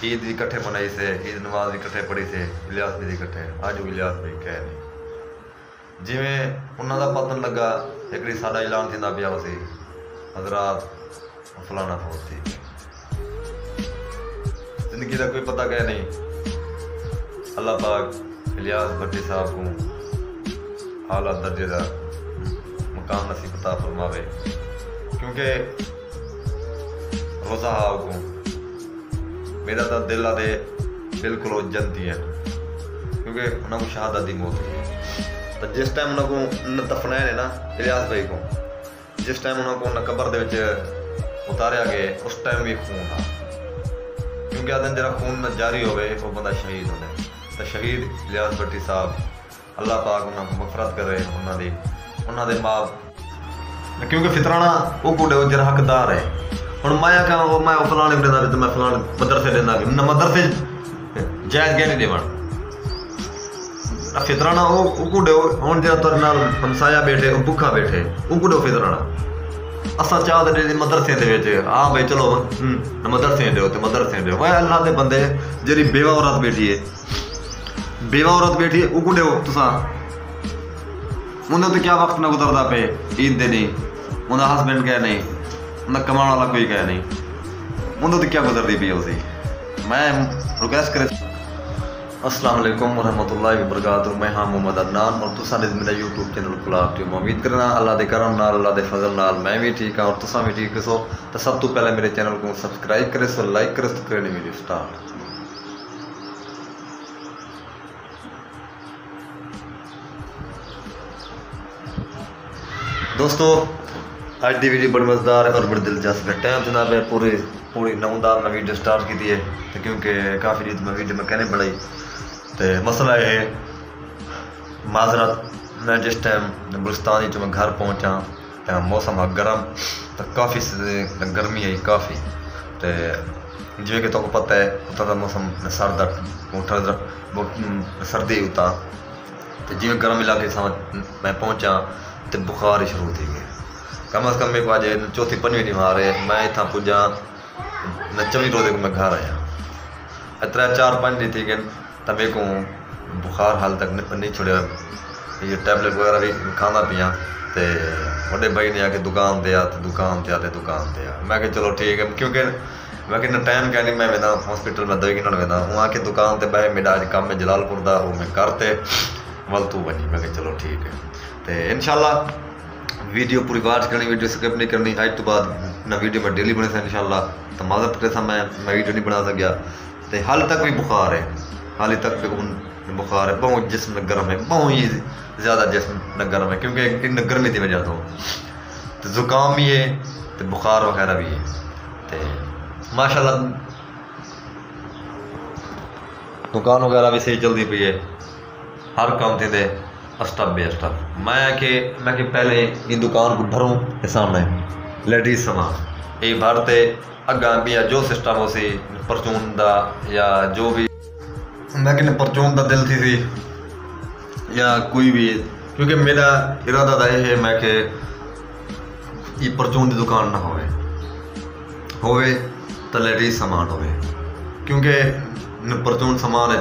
ईद भी इकट्ठे मनाई से, ईद नमाज भी इकट्ठे पढ़ी से, इलियास भी इकट्ठे। अज भी इलियास भाई कह नहीं जिमें उन्होंने पता लगा एक साडा ऐलान थी पिया उसी हजरात फलाना फौत थी। जिंदगी का कोई पता कह नहीं। अल्लाह पाक इलियास भट्टी साहब को आला दर्जे का मुकाम नसीब अता फरमावे, क्योंकि रोज़ा हाव को मेरा तो दिल आदे बिल्कुल जनती है, क्योंकि उन्होंने शहादत की मौत हुई है। तो जिस टाइम उन्होंने दफनाया है ना इलियास भाई को, जिस टाइम उन्होंने कबर के उतारिया गया उस टाइम भी खून था, क्योंकि आदमी जरा खून जारी होवे वो बंदा शहीद होता है। तो शहीद इलियास भट्टी साहब अल्लाह पाक उन्होंने मफरत करे उन्होंने माँ, क्योंकि फितराना वो कुड़े जरा हकदार है। हूँ मैं फलाने देना भी तो मैं फलाने मदरसे देना भी मदरसे जायज़ क्या नहीं देवन फितराना वो कुड़े हूँ जो तेरे नाल हमसाया बैठे भुखा बैठे वो कुड़े फितराना असा चाह दे मदरसे हाँ भाई चलो मदरसे दो तो मदरसे दो। वह अल्लाह के बंदे जी बेवा औरत बैठी है, बेवा औरत बैठी है वो कुड़े हो तुसा उन्हें तो क्या वक्त ना गुजरता पे ईद दे नहीं उन्हें हसबैंड क्या नहीं उन्हें कमाने वाला कोई क्या नहीं उन्हें तो क्या गुजरती पी उसी। मैं रिक्वेस्ट करे अस्सलाम वालेकुम रहमतुल्लाहि व बरकातुहू। मैं हाँ मोहम्मद अदनान और तुसा ने मेरा यूट्यूब चैनल खुला उम्मीद करना अल्लाह के करम नाल अल्लाह के फजल नाल मैं भी ठीक हाँ और तुसा भी ठीक सो। तो सब तो पहले मेरे चैनल को सब्सक्राइब करे सो लाइक करे तो करें वीडियो स्टार्ट। दोस्तों अज की वीडियो बड़ी मज़ेदार है और बड़ी दिलचस्प है। टाइम जनाब है पूरी 9 मैं वीडियो स्टार्ट की है, तो क्योंकि काफ़ी दिन मैं वीडियो में कहने बनाई तो मसला है माजरत मैं जिस टाइम बलुस्तान जो मैं घर पहुँचा तो मौसम है गर्म, तो काफ़ी गर्मी है काफ़ी। तो जिमें कि तुमको पता है उतना का मौसम सर्दी उतना, तो जिमें गर्म इलाके से मैं पहुँचा तो बुखार ही शुरू थी गया। कम अज़ कम मेरे को अज 4-5वीं नहीं मार है मैं इतना पुजा न 24 रोज़े को मैं घर आया 3-4-5 दिन थी गए तो मेरे को बुखार हाल तक नहीं छोड़ा। ये टैबलेट वगैरह भी खाना पिया तो बड़े भाई ने आके दुकान दे दुकान ते आ मैं चलो ठीक है, क्योंकि मैं कि टाइम क्या नहीं मैं वेदा हॉस्पिटल में दवाई गिनण वेदा वहाँ के दुकान ते बह मेरा अज कम है जलालपुर का वो मैं करते वल तू वही मैं चलो ठीक है। तो इंशाल्लाह वीडियो पूरी वाच करनी, वीडियो स्किप नहीं करनी। आज तो बाद ना वीडियो में डेली बने इंशाल्लाह। तो माजरत करे मैं वीडियो नहीं बना सकिया। तो हाल तक भी बुखार है, हाल तक भी बुखार है, बहुत जिस्म गर्म है, बहुत ही ज़्यादा जिस्म गर्म है, क्योंकि इन गर्मी की वजह तो जुकाम भी है तो बुखार वगैरह भी है। तो माशाल्लाह दुकान वगैरह भी सही चलती पई है, हर काम थे अस्टप बेस्टप। मैं कि पहले ये दुकान को भरूँ के सामने लेडीज सामान ये भरते अगा भी जो सिस्टम हो सी परचून का या जो भी मैं कि परचून का दिल थी या कोई भी, क्योंकि मेरा इरादा था यह है मैं कि ये परचून की दुकान ना होवे तो लेडीज सामान होवे, क्योंकि परचून सामान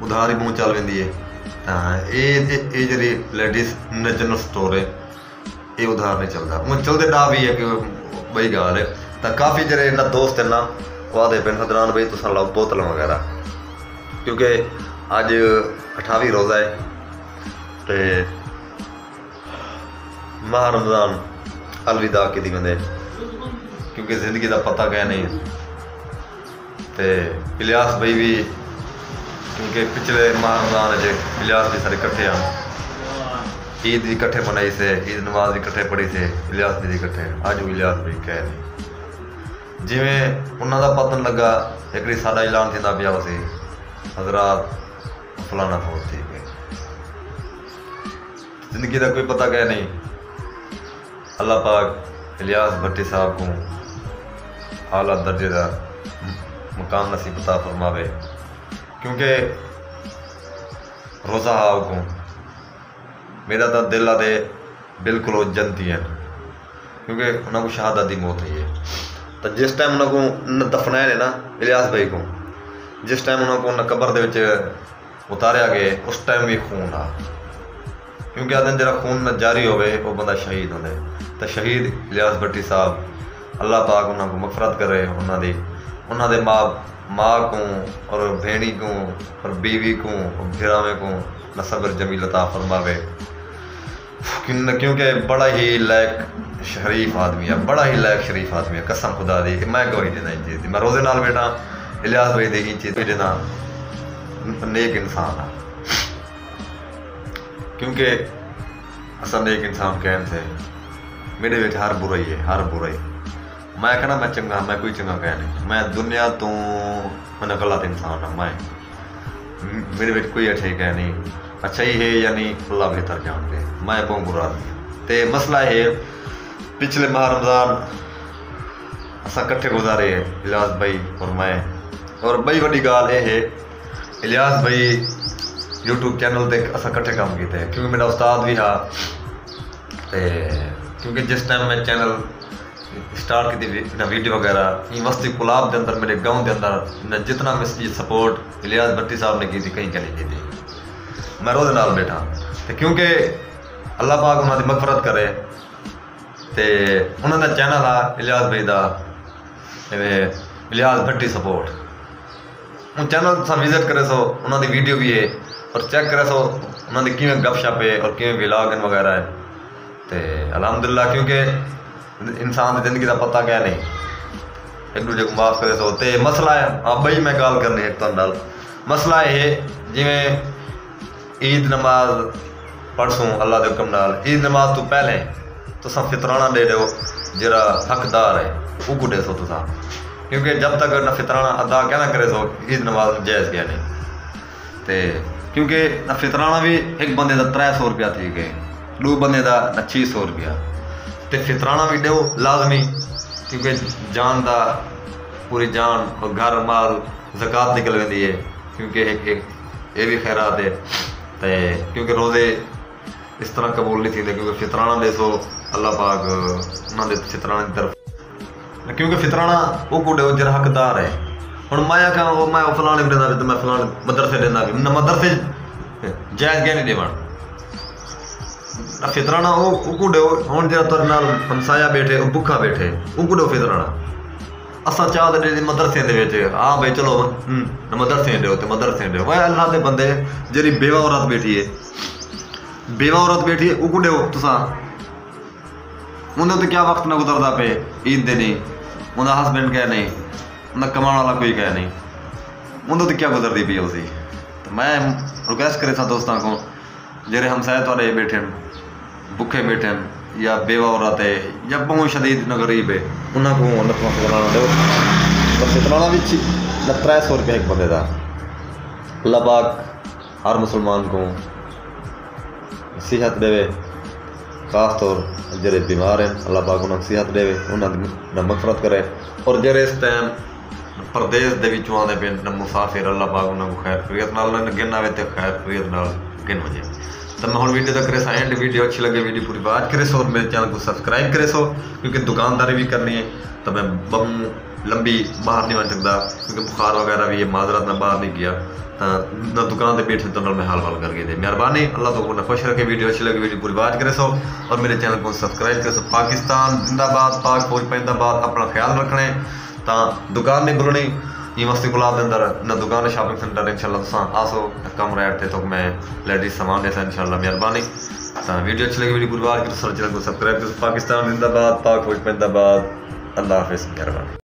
उधार ही मुँह चल वेंदी है। ये जी लेडीज जनरल स्टोर है ये उधार नहीं चलता, मैं चलते डा भी है कि बई गाल है। तो काफ़ी जरे इन्ना दोस्त है ना वो आदे पे हदरान भाई तुम लाओ बोतल वगैरह, क्योंकि अज 28 रोज़ा है तो माह रमज़ान अलविदा की दी बंदे, क्योंकि ज़िंदगी का पता क्या नहीं। तो इलियास भाई भी क्योंकि पिछले माह रमज़ान इलियास भी सारे इकट्ठे हैं, ईद भी इकट्ठे मनाई से, ईद नमाज भी इकट्ठे पढ़ी से, इलियास भी इकट्ठे अज भी इलियास भी कह नहीं जिमें उन्होंने पता लगा एक साडा ऐलान थी पिया उसी हजरात फलाना फौत थी। जिंदगी का कोई पता क्या नहीं। अल्लाह पाक इलियास भट्टी साहब को आला दर्जे का मुकाम नसीब अता फरमावे, क्योंकि रोज़ा हाव को मेरा तो दिल आदे बिल्कुल जनती है, क्योंकि उन्होंने शहादत की मौत हुई है। तो जिस टाइम उन्होंने दफनाया है ना इलियास भाई को जिस टाइम उन्होंने कबर दे विच उतारिया गए उस टाइम भी खून आ, क्योंकि आदमी जरा खून में जारी होवे वो बंदा शहीद होंगे। तो शहीद इलियास भट्टी साहब अल्लाह पाक उन्होंने मगफरत करे, उन्होंने माँ को और भेणी को और बीवी को और भिरावे को न सब्र जमील अता फरमावे, क्योंकि बड़ा ही लायक शरीफ आदमी है, बड़ा ही लायक शरीफ आदमी है। कसम खुदा दी मैं गवाही देना इन चीज़ की, मैं रोज़े नाल बेटा इलियास भाई दी चीज़ देना नेक इंसान है, क्योंकि असल नेक इंसान कहन से मेरे विच हर बुराई है, हर बुराई मैं कहना मैं चंगा, मैं कोई चंगा कह नहीं, मैं दुनिया तो मैं गलत इंसान हाँ, मैं मेरे विच कोई अच्छे कह नहीं, अच्छा ही है या नहीं अल्लाह बेहतर जान दे, मैं बहुत बुरा आदमी। तो मसला है पिछले माह रमज़ान असा कट्ठे गुजारे इलियास भाई और मैं, और बड़ी वड्डी गाल यह है इलियास भाई यूट्यूब चैनल पर असा कट्ठे काम किए, क्योंकि मेरा उस्ताद भी हा, क्योंकि जिस टाइम मैं चैनल स्टार्ट की वीडियो वगैरह यूनिवर्सिटी पुलाब के अंदर मेरे गांव के अंदर जितना मैं सपोर्ट इलियास भट्टी साहब ने की थी कहीं नहीं की थी। मैं रोज़ नाल बैठा तो क्योंकि अल्लाह पाक उन्होंने मगफरत करे, तो उन्होंने चैनल आ इलियास भाई का इलियास भट्टी सपोर्ट, उन चैनल तुम विजिट करे सो उन्होंने वीडियो भी है और चेक करे सो उन्होंने किमें गपशप है और किमें विलागन वगैरह है। तो अलहमदुलिल्लाह क्योंकि इंसान की जिंदगी का पता क्या नहीं, एक दूजे को माफ़ करे सो। तो मसला है अब बई मैं गाल करनी एक तो नाल मसला है जिमें ईद नमाज पढ़सूँ अल्लाह के हुक्म नाल, ईद नमाज तो पहले तुसा फितराना दे दो जरा हकदार है वो को दे सो तुसा, क्योंकि जब तक ना फितराना अदा क्या ना करे सो ईद नमाज जायज़ क्या नहीं। तो क्योंकि ना फितराना भी एक बंदे का 300 रुपया थी गए, दो बंदे का ना 600 रुपया, तो फितराना भी दो लाजमी, क्योंकि जान का पूरी जान और घर माल ज़कात निकल वेंदी है, क्योंकि एक ये भी खैरात है। तो क्योंकि रोज़े इस तरह कबूल नहीं थी, क्योंकि फितराना दे सो अल्लाह पाक उन्होंने फितराना की तरफ, क्योंकि फितराना वो को दो जरा हकदार है। हम मैं क्या मैं फलाने देना तो मैं फलाने मदरसे देना भी ना, मदरसे जायज़ क्या नहीं देवन फितराना वो को दो। हम जरा तुर नाल हमसाया बैठे वो भुखा बैठे वो को दो फितराना, असा चाह दे मदरसे दे हाँ भाई चलो मदरसे दो तो मदरसे दो। वह अल्लाह के बंदे जी बेवा औरत बैठी है, बेवा औरत बैठी है वो को दो तुसा, उन्हें तो क्या वक्त ना गुजरता पे ईद दे नहीं, उन्हें हसबैंड कह नहीं, उन्हें कमाने वाला कोई कह नहीं, उन्हें तो क्या गुजरती पी उसी। तो मैं रिक्वेस्ट करे था दोस्तों को जेरे हमसाए थोड़े बैठे भुखे बैठे या बेवा औरत है या बहुत शदीद न गरीब है उन्होंने फितराना दो, और फितराना भी 300 रुपया एक बंदे का। अल्लाह पाक हर मुसलमान को सेहत देवे, खास तौर जरे बीमार हैं अल्लाह पाक उन्होंने सेहत देवे, उन्होंने मगफरत करे, और जरे इस टाइम प्रदेश के विचों आते पे न मुसाफिर अल्लाह पाक उन्होंने खैर खैरियत नाल गिन आवे तो खैर खैरियत नाल गिन वजे। तो मैं हम वीडियो तक करे सो एंड वीडियो अच्छी लगे वीडियो पूरी बात करे सो और मेरे चैनल को सब्सक्राइब करे सो, क्योंकि दुकानदारी भी करनी है तो मैं बहुत लंबी बाहर नहीं बन सकता, क्योंकि बुखार वगैरह भी है, माजरत में बाहर नहीं गया तो दुकान पर बैठे तो मैं हाल वाल करके दे। मेहरबानी अल्लाह तो को खुश रखे, वीडियो अच्छी लगी वीडियो पूरी बात करे सो और मेरे चैनल को सब्सक्राइब करे सो। पाकिस्तान जिंदाबाद, पाक फौज पैंदाबाद, अपना ख्याल रखने तो दुकान नहीं भुलनी यूनिवर्सिटी गुलाब के अंदर ना दुकान है शॉपिंग सेंटर इंशाल्लाह तुम आसो कम रेट थे तो मैं लेडीज सामान देता इंशाल्लाह। मेहरबानी तो वीडियो अच्छी लगी वीडियो पूरी बात करो, चैनल को सब्सक्राइब करो। पाकिस्तान जिंदाबाद, पाक फौज पैंदाबाद, अल्लाह हाफिज़, मेहरबानी।